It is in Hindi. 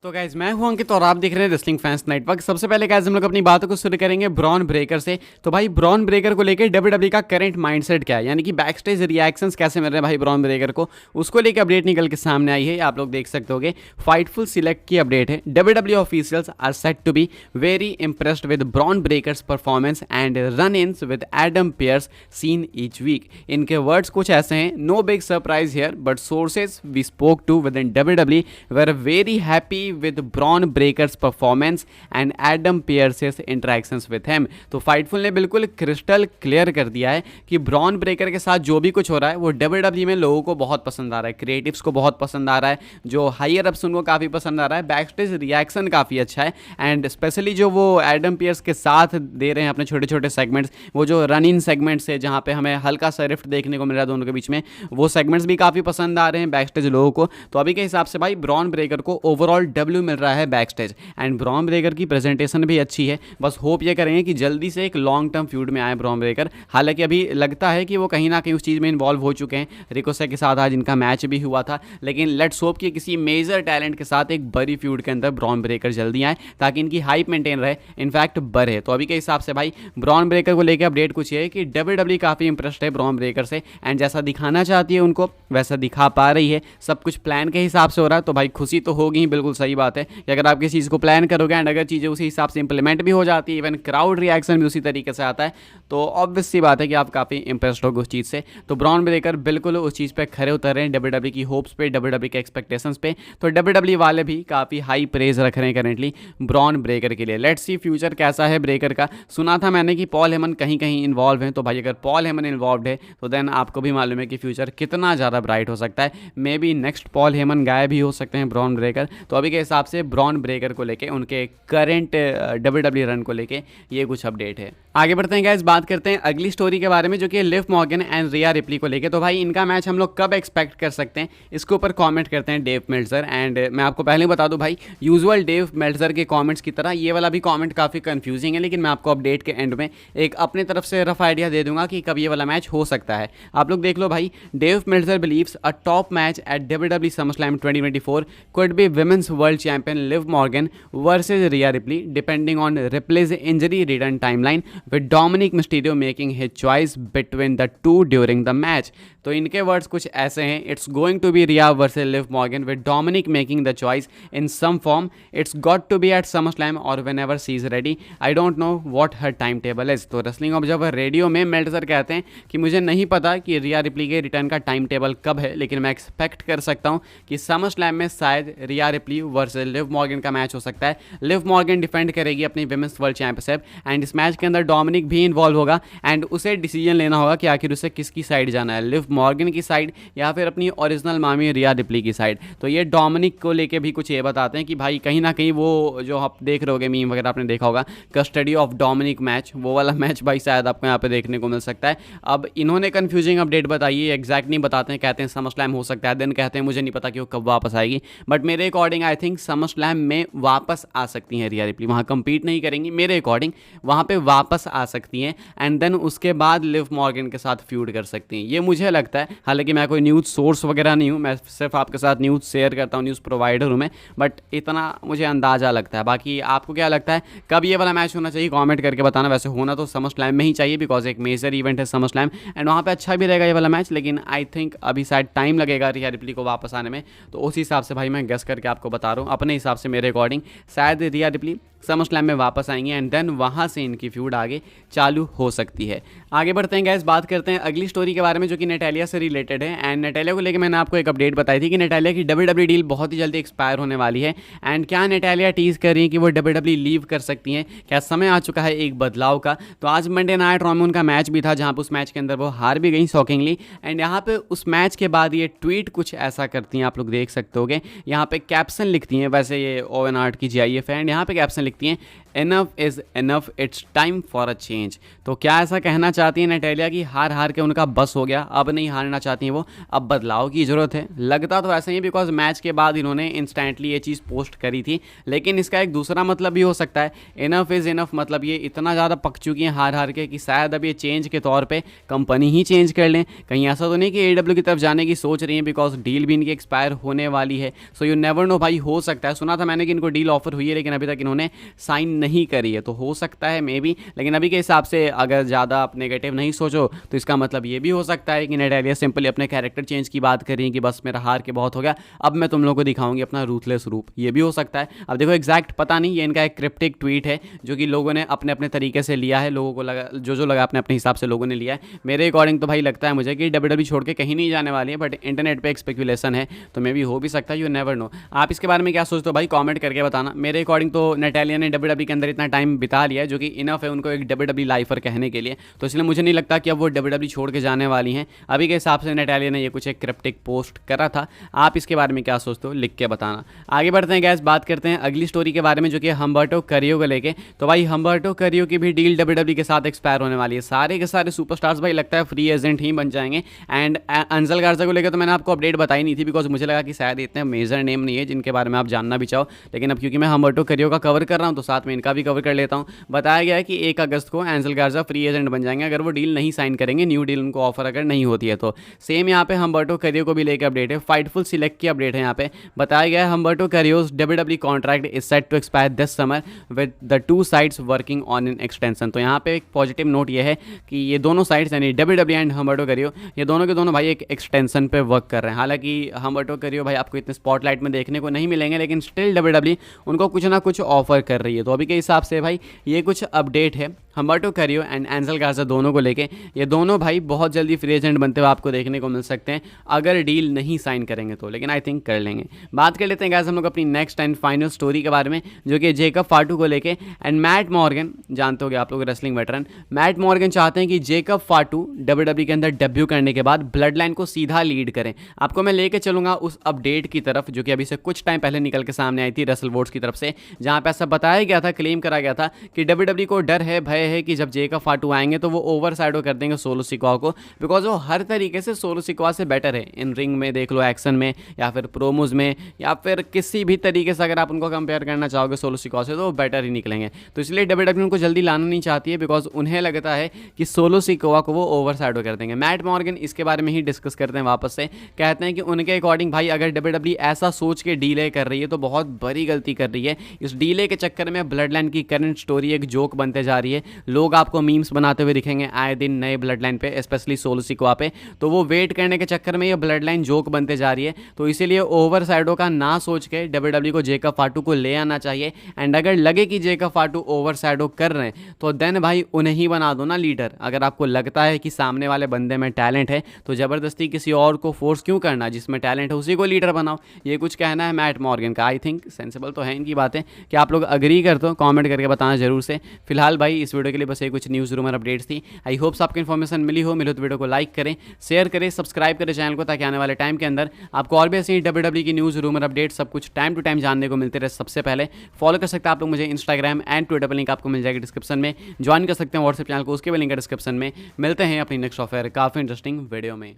तो गाइज मैं हूं अंकित और आप देख रहे हैं रेसलिंग फैंस नेटवर्क। सबसे पहले गाइज हम लोग अपनी बातों को शुरू करेंगे ब्रॉन ब्रेकर से। तो भाई ब्रॉन ब्रेकर को लेकर डब्ल्यूडब्ल्यूई का करंट माइंडसेट क्या है, यानी कि बैक स्टेज रिएक्शंस कैसे मिल रहे हैं भाई ब्रॉन ब्रेकर को, उसको लेकर अपडेट निकल के सामने आई है। आप लोग देख सकते होगे फाइटफुल सिलेक्ट की अपडेट है। WWE officials are set to be very impressed with Bron Breakker's performance and run ins with Adam Pearce seen each week. इनके वर्ड्स कुछ ऐसे हैं, no big surprise here but sources we spoke to within WWE were very happy with Braun Breaker's performance and Adam Pearce's interactions with him। तो फाइटफुल ने बिल्कुल क्रिस्टल क्लियर कर दिया है कि ब्रॉन ब्रेकर के साथ जो भी कुछ हो रहा है वो डब्ल्यूडब्ल्यूई में लोगों को बहुत पसंद आ रहा है, क्रिएटिव्स को बहुत पसंद आ रहा है, जो हायर अप्स उनको काफ़ी पसंद आ रहा है, बैक स्टेज रिएक्शन काफ़ी अच्छा है एंड स्पेशली जो वो एडम पियर्स के साथ दे रहे हैं अपने छोटे छोटे सेगमेंट्स, वो जो रन इन सेगमेंट्स है जहाँ पे हमें हल्का सा रिफ्ट देखने को मिल रहा है दोनों के बीच में, वो सेगमेंट्स भी काफ़ी पसंद आ रहे हैं बैक स्टेज लोगों को। तो अभी के हिसाब से भाई ब्रॉन ब्रेकर को ओवरऑल डब्ल्यू मिल रहा है back stage and Bron Breakker की प्रेजेंटेशन भी अच्छी है। बस होप ये करेंगे कि जल्दी से एक लॉन्ग टर्म फ्यूड में आए ब्रॉन ब्रेकर। हालांकि अभी लगता है कि वो कहीं ना कहीं उस चीज़ में इन्वॉल्व हो चुके हैं, रिकोसे के साथ आज इनका मैच भी हुआ था, लेकिन लेट्स होप कि किसी मेजर टैलेंट के साथ एक बड़ी फ्यूड के अंदर ब्रॉन ब्रेकर जल्दी आए ताकि इनकी हाइप मेंटेन रहे, इनफैक्ट बढ़े। तो अभी के हिसाब से भाई ब्रॉन ब्रेकर को लेकर अपडेट कुछ है कि डब्ल्यूडब्ल्यूई काफ़ी इंप्रेस्ड है ब्रॉन ब्रेकर से एंड जैसा दिखाना चाहती है उनको वैसा दिखा पा रही है, सब कुछ प्लान के हिसाब से हो रहा है। तो भाई खुशी तो होगी ही, बिल्कुल सही बात है कि अगर आप किसी चीज़ को प्लान करोगे एंड अगर चीज़ें उसी हिसाब से इंप्लीमेंट भी हो जाती है, इवन क्राउड रिएक्शन भी उसी तरीके से आता है, तो ऑब्वियस सी बात है कि आप काफ़ी इंप्रेस्ड होगे उस चीज़ से। तो ब्रॉन ब्रेकर बिल्कुल उस चीज़ पे खड़े उतर रहे हैं डब्ल्यूडब्ल्यूई की होप्स पे, डब्ल्यूडब्ल्यूई के एक्सपेक्टेशंस पे। तो डब्ल्यूडब्ल्यूई वाले भी काफ़ी हाई प्रेज रख रहे हैं करेंटली ब्रॉन ब्रेकर के लिए। लेट्स सी फ्यूचर कैसा है ब्रेकर का। सुना था मैंने कि पॉल हेमन कहीं कहीं इन्वॉल्व हैं, तो भाई अगर पॉल हेमन इन्वॉल्व है तो देन आपको भी मालूम है कि फ्यूचर कितना ज़्यादा ब्राइट हो सकता है। May be next Paul Heyman गायब भी हो सकते हैं ब्रॉन ब्रेकर। तो अभी के हिसाब से ब्रॉन ब्रेकर को लेके उनके करंट डब्ल्यूडब्ल्यूई रन को लेके ये कुछ अपडेट है। आगे बढ़ते हैं गाइस, बात करते हैं अगली स्टोरी के बारे में जो कि Liv Morgan and Riya replay को लेके। तो भाई इनका मैच हम लोग कब एक्सपेक्ट कर सकते हैं, इसके ऊपर कमेंट करते हैं डेव मेल्ट्जर। एंड मैं आपको पहले बता दूं भाई, यूजुअल डेव मेल्ट्जर के कमेंट्स की तरह ये वाला भी कमेंट काफ़ी कंफ्यूजिंग है, लेकिन मैं आपको अपडेट के एंड में एक अपने तरफ से रफ आइडिया दे दूंगा कि कब ये वाला मैच हो सकता है। आप लोग देख लो भाई, Dave Meltzer believes a top match at WWE SummerSlam 2024 could be women's world champion Liv Morgan versus Rhea Ripley, depending on Ripley's injury return timeline, with Dominic Mysterio making his choice between the two during the match। तो इनके वर्ड्स कुछ ऐसे हैं, it's going to be Rhea versus Liv Morgan with Dominik making the choice in some form, it's got to be at SummerSlam और whenever she is ready, I don't know what her timetable is. तो रेसलिंग ऑब्जर्वर रेडियो में मेल्ट्जर कहते हैं कि मुझे नहीं पता कि रिया रिप्ली के रिटर्न का टाइम टेबल कब है, लेकिन मैं एक्सपेक्ट कर सकता हूँ कि समरस्लैम में शायद रिया रिप्ली वर्सेस लिव मॉर्गन का मैच हो सकता है। लिव मॉर्गन डिफेंड करेगी अपनी विमेंस वर्ल्ड चैंपियनशिप एंड इस मैच के अंदर डोमिनिक भी इन्वॉल्व होगा एंड उसे डिसीजन लेना होगा कि आखिर उसे किसकी साइड जाना है, लिव मॉर्गन की साइड या फिर अपनी ओरिजिनल मामी रिया रिप्ली की साइड। तो ये डोमिनिक को लेके भी कुछ ये बताते हैं कि भाई कहीं ना कहीं वो जो आप देख रहे होगे मीम वगैरह आपने देखा होगा, कस्टडी ऑफ डोमिनिक मैच, वो वाला मैच भाई शायद आपको यहाँ पे देखने को मिल सकता है। अब इन्होंने कंफ्यूजिंग अपडेट बताई है, एग्जैक्ट नहीं बताते हैं, कहते हैं समरस्लैम हो सकता है, देन कहते हैं मुझे नहीं पता कि वो कब वापस आएगी, बट मेरे अकॉर्डिंग आई थिंक समरस्लैम में वापस आ सकती हैं रिया रिप्ली, वहाँ कंपीट नहीं करेंगी, मेरे अकॉर्डिंग वहाँ पे वापस आ सकती हैं एंड देन उसके बाद लिव मॉर्गन के साथ फ्यूड कर सकती हैं, ये मुझे लगता है। हालांकि मैं कोई न्यूज़ सोर्स वगैरह नहीं हूँ, मैं सिर्फ आपके साथ न्यूज़ शेयर करता हूँ, न्यूज़ प्रोवाइडर हूँ मैं, बट इतना मुझे अंदाज़ा लगता है। बाकी आपको क्या लगता है कब ये वाला मैच होना चाहिए, कमेंट करके बताना। वैसे होना तो समरस्लैम में ही चाहिए बिकॉज एक मेजर इवेंट है समरस्लैम एंड वहाँ पे अच्छा भी रहेगा ये वाला मैच, लेकिन आई थिंक अभी शायद टाइम लगेगा रिया रिप्ली को वापस आने में। तो उस हिसाब से भाई मैं गेस करके आपको बता रहा हूँ, अपने हिसाब से मेरे अकॉर्डिंग शायद रिया रिप्ली समरस्लैम में वापस आएंगे एंड देन वहाँ से इनकी फ्यूड आगे चालू हो सकती है। आगे बढ़ते हैं गाइस, बात करते हैं अगली स्टोरी के बारे में जो कि नटालिया से रिलेटेड है एंड नटालिया को लेकर मैंने आपको एक अपडेट बताई थी कि नटालिया की डब्ल्यूडब्ल्यूई डील बहुत ही जल्दी एक्सपायर होने वाली है एंड क्या नटालिया टीज कर रही है कि वो डब्ल्यूडब्ल्यूई लीव कर सकती हैं, क्या समय आ चुका है एक बदलाव का। तो आज मंडे नाइट रॉ में उनका मैच भी था जहाँ पर उस मैच के अंदर वो हार भी गई शॉकिंगली एंड यहाँ पे उस मैच के बाद ये ट्वीट कुछ ऐसा करती हैं, आप लोग देख सकते होगे, यहाँ पे कैप्शन लिखती हैं, वैसे ये ओवन आर्ट की GIF है एंड यहाँ पे कैप्शन लिखती हैं, enough is enough, it's time for a change. तो क्या ऐसा कहना चाहती है नटालिया कि हार हार के उनका बस हो गया, अब नहीं हारना चाहती हैं वो, अब बदलाव की ज़रूरत है? लगता तो ऐसा ही है, बिकॉज मैच के बाद इन्होंने इंस्टेंटली ये चीज़ पोस्ट करी थी, लेकिन इसका एक दूसरा मतलब भी हो सकता है। इनफ इज़ इनफ मतलब ये इतना ज़्यादा पक चुकी हैं हार हार के कि शायद अब ये चेंज के तौर पर कंपनी ही चेंज कर लें। कहीं ऐसा तो नहीं कि AEW की तरफ जाने की सोच रही हैं, बिकॉज डील भी इनकी एक्सपायर होने वाली है। सो यू नेवर नो भाई, हो सकता है। सुना था मैंने कि इनको डील ऑफर हुई है, लेकिन अभी तक इन्होंने साइन नहीं करी है, तो हो सकता है मे बी। लेकिन अभी के हिसाब से अगर ज़्यादा आप नेगेटिव नहीं सोचो तो इसका मतलब ये भी हो सकता है कि नटालिया सिंपली अपने कैरेक्टर चेंज की बात कर रही है कि बस मेरा हार के बहुत हो गया, अब मैं तुम लोगों को दिखाऊंगी अपना रूथलेस रूप। ये भी हो सकता है। अब देखो एग्जैक्ट पता नहीं, ये इनका एक क्रिप्टिक ट्वीट है जो कि लोगों ने अपने अपने तरीके से लिया है, लोगों को लगा जो लगा अपने अपने हिसाब से लोगों ने लिया है। मेरे अकॉर्डिंग तो भाई लगता है मुझे कि WWE छोड़ के कहीं नहीं जाने वाली है, बट इंटरनेट पे एक स्पेकुलेशन है, तो मे भी हो भी सकता है, यू नेवर नो। आप इसके बारे में क्या सोचते हो भाई, कमेंट करके बताना। मेरे अकॉर्डिंग तो नटालिया ने WWE के अंदर इतना टाइम बिता लिया है जो कि इनफ है उनको एक WWE लाइफर कहने के लिए, तो इसलिए मुझे नहीं लगता कि अब वो WWE छोड़ के जाने वाली हैं। अभी के हिसाब से नटालिया ने ये कुछ एक क्रिप्टिक पोस्ट करा था। आप इसके बारे में क्या सोचते हो, लिख के बताना। आगे बढ़ते हैं गैस, बात करते हैं अगली स्टोरी के बारे में जो कि हम्बर्टो कैरियो को लेके। तो भाई हम्बर्टो कैरियो की भी डील WWE के साथ एक्सपायर होने वाली है। सारे के सारे सुपरस्टार्स भाई लगता है फ्री एजेंट ही बन जाएंगे। एंड एंजल गार्जा को लेकर तो मैंने आपको अपडेट बताई नहीं थी, बिकॉज मुझे लगा कि शायद इतने मेजर नेम नहीं है जिनके बारे में आप जानना भी चाहो, लेकिन अब क्योंकि मैं हम्बर्टो कैरियो का कवर कर रहा हूं तो साथ में इनका भी कवर कर लेता हूं। बताया गया है कि 1 अगस्त को एंजल गार्जा फ्री एजेंट बन जाएंगे अगर वो डील नहीं साइन करेंगे, न्यू डील उनको ऑफर अगर नहीं होती है तो। सेम यहाँ पे हम्बर्टो कैरियो को भी लेकर अपडेट है, फाइटफुल सिलेक्ट की अपडेट है। यहाँ पे बताया गया है Humberto Carrillo WWE contract is set to expire this summer with the 2 sides working on an extension. तो यहाँ पे एक पॉजिटिव नोट ये है कि ये दोनों साइड्स यानी WWE एंड हम्बर्टो कैरियो, ये दोनों के दोनों भाई एक एक्सटेंशन पे वर्क कर रहे हैं। हालांकि हम्बर्टो कैरियो भाई आपको इतने स्पॉटलाइट में देखने को नहीं मिलेंगे, लेकिन स्टिल WWE उनको कुछ ना कुछ ऑफर कर रही है। तो अभी के हिसाब से भाई ये कुछ अपडेट है हम्बर्टो कैरियो एंड एंजल गार्जा दोनों को लेके। ये दोनों भाई बहुत जल्दी फ्री एजेंट बनते हुए आपको देखने को मिल सकते हैं अगर डील नहीं साइन करेंगे तो, लेकिन आई थिंक कर लेंगे। बात कर लेते हैं गाइस हम लोग अपनी नेक्स्ट एंड फाइनल स्टोरी के बारे में जो कि जेकब फाटू को लेके एंड मैट मॉर्गन। जानते होगे आप लोग रेसलिंग वेटरन मैट मॉर्गन चाहते हैं कि जेकब फाटू WWE के अंदर डेब्यू करने के बाद ब्लड लाइन को सीधा लीड करें। आपको मैं लेके चलूंगा उस अपडेट की तरफ जो कि अभी से कुछ टाइम पहले निकल के सामने आई थी रसल वोट्स की तरफ से, जहां पे ऐसा बताया गया था, क्लेम करा गया था कि WWE को डर है, भय है कि जब जेकब फाटू आएंगे तो वो ओवर साइडो कर देंगे सोलो सिकवा को, बिकॉज वो हर तरीके से सोलो सिकवा से बेटर है। इन रिंग में देख लो, एक्शन में, या फिर प्रोमोज में, या फिर किसी भी तरीके से अगर आप उनको कंपेयर करना चाहोगे सोलो सिकवा से तो वो बेटर ही निकलेंगे। तो इसलिए WWE उनको जल्दी लाना नहीं चाहती है, बिकॉज उन्हें लगता है कि सोलो सिकवा को वो ओवर साइडो कर देंगे। मैट मॉर्गन इसके बारे में ही डिस्कस करते हैं वापस से, कहते हैं कि उनके अकॉर्डिंग भाई अगर WWE ऐसा सोच के डीले कर रही है तो बहुत बड़ी गलती कर रही है। इस डीले के चक्कर में ब्लड लाइन की करंट स्टोरी एक जोक बनते जा रही है। लोग आपको मीम्स बनाते हुए दिखेंगे आए दिन नए ब्लड लाइन पे, स्पेशली सोलो सिकवा पे। तो वो वेट करने के चक्कर में ये ब्लड लाइन जोक बनते जा रही है। तो इसीलिए ओवर साइडो का ना सोच के WWE को जेकब फाटू को ले आना चाहिए। एंड अगर लगे कि जेकब फाटू ओवर साइडो कर रहे हैं तो देन भाई उन्हें ही बना दो ना लीडर। अगर आपको लगता है कि सामने वाले बंदे में टैलेंट है तो जबरदस्ती किसी और को फोर्स क्यों करना, जिसमें टैलेंट है उसी को लीडर बनाओ। ये कुछ कहना है मैट मॉर्गन का। आई थिंक सेंसिबल तो है इनकी बातें। क्या आप लोग अग्री करते हो, कमेंट करके बताना जरूर से। फिलहाल भाई इस वीडियो के लिए बस ये कुछ न्यूज़ रूमर अपडेट्स थी। आई होप्स आपको इन्फॉर्मेशन मिली हो तो वीडियो को लाइक करें, शेयर करें, सब्सक्राइब करें चैनल को, ताकि आने वाले टाइम के अंदर आपको और भी ऐसी WWE की न्यूज़ रूमर अपडेट सब कुछ टाइम टू टाइम जानने को मिलते रहे। सबसे पहले फॉलो कर सकते हैं आप लोग मुझे इंस्टाग्राम एंड ट्विटर पर, लिंक आपको मिल जाएगी डिस्क्रिप्शन में। ज्वाइन कर सकते हैं व्हाट्सएप चैनल को, उसके भी लिंक है डिस्क्रिप्शन में। मिलते हैं अपनी नेक्स्ट ऑफर काफ़ी इंटरेस्टिंग वीडियो में।